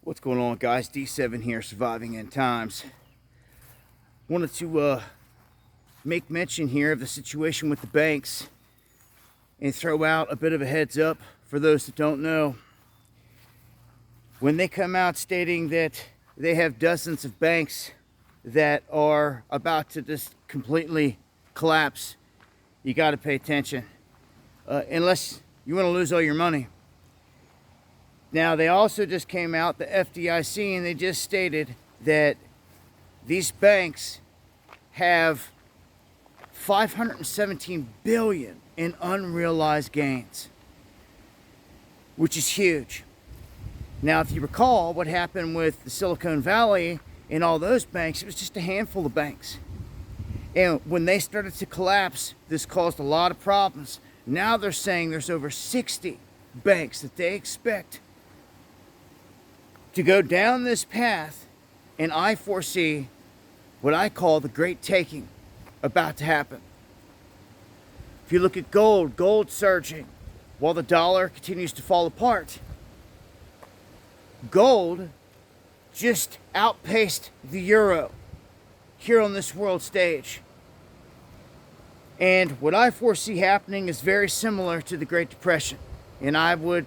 What's going on, guys? D7 here, surviving end times. Wanted to make mention here of the situation with the banks and throw out a bit of a heads up for those that don't know. When they come out stating that they have dozens of banks that are about to just completely collapse, you got to pay attention, unless you want to lose all your money. Now, they also just came out, the FDIC, and they just stated that these banks have $517 billion in unrealized gains, which is huge. Now, if you recall what happened with the Silicon Valley and all those banks, it was just a handful of banks. And when they started to collapse, this caused a lot of problems. Now they're saying there's over 60 banks that they expect to go down this path, and I foresee what I call the great taking about to happen. If you look at gold surging while the dollar continues to fall apart. Gold just outpaced the euro here on this world stage. And what I foresee happening is very similar to the Great Depression. And I would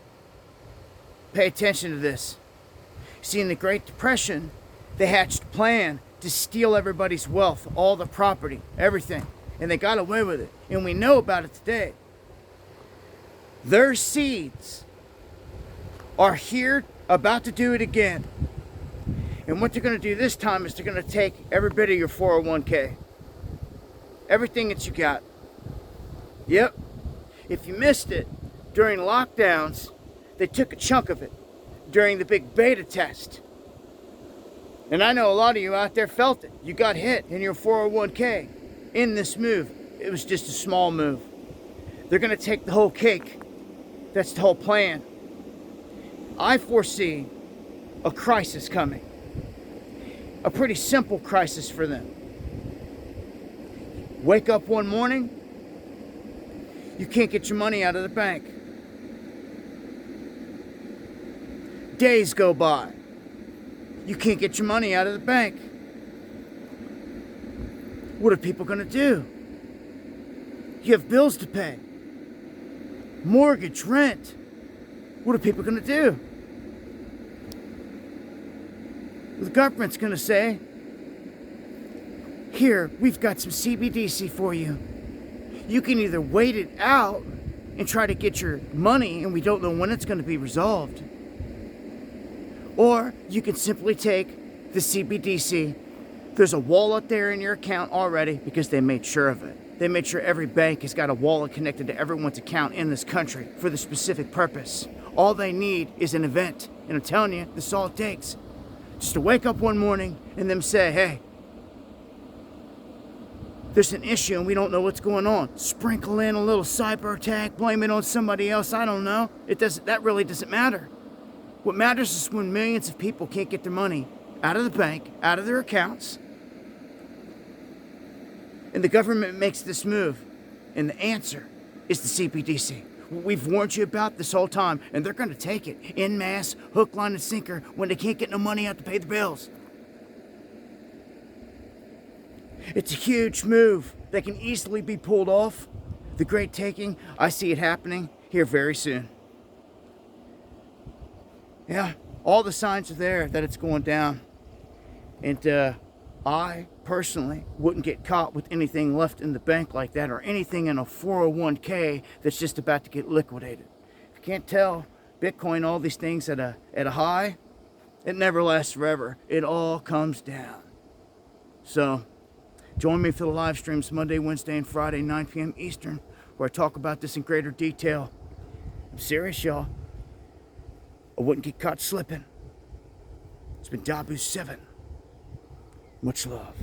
pay attention to this. See, in the Great Depression, they hatched a plan to steal everybody's wealth, all the property, everything. And they got away with it. And we know about it today. Their seeds are here about to do it again. And what they're going to do this time is they're going to take every bit of your 401k. Everything that you got. Yep. If you missed it during lockdowns, they took a chunk of it during the big beta test. And I know a lot of you out there felt it. You got hit in your 401k in this move. It was just a small move. They're going to take the whole cake. That's the whole plan. I foresee a crisis coming. A pretty simple crisis for them. Wake up one morning, you can't get your money out of the bank. Days go by. You can't get your money out of the bank. What are people going to do? You have bills to pay. Mortgage, rent. What are people going to do? The government's going to say, here, we've got some CBDC for you. You can either wait it out and try to get your money, and we don't know when it's going to be resolved. Or you can simply take the CBDC. There's a wallet there in your account already because they made sure of it. They made sure every bank has got a wallet connected to everyone's account in this country for the specific purpose. All they need is an event. And I'm telling you, this is all it takes. Just to wake up one morning and them say, hey, there's an issue and we don't know what's going on. Sprinkle in a little cyber attack, blame it on somebody else, I don't know. That really doesn't matter. What matters is when millions of people can't get their money out of the bank, out of their accounts, and the government makes this move, and the answer is the CBDC. We've warned you about this whole time, and they're going to take it en masse, hook, line, and sinker when they can't get no money out to pay the bills. It's a huge move that can easily be pulled off. The great taking, I see it happening here very soon. Yeah, all the signs are there that it's going down. And I personally wouldn't get caught with anything left in the bank like that or anything in a 401k that's just about to get liquidated. If you can't tell, Bitcoin, all these things at a high, it never lasts forever. It all comes down. So join me for the live streams Monday, Wednesday, and Friday, 9 p.m. Eastern, where I talk about this in greater detail. I'm serious, y'all. I wouldn't get caught slipping. It's been Dabu 7. Much love.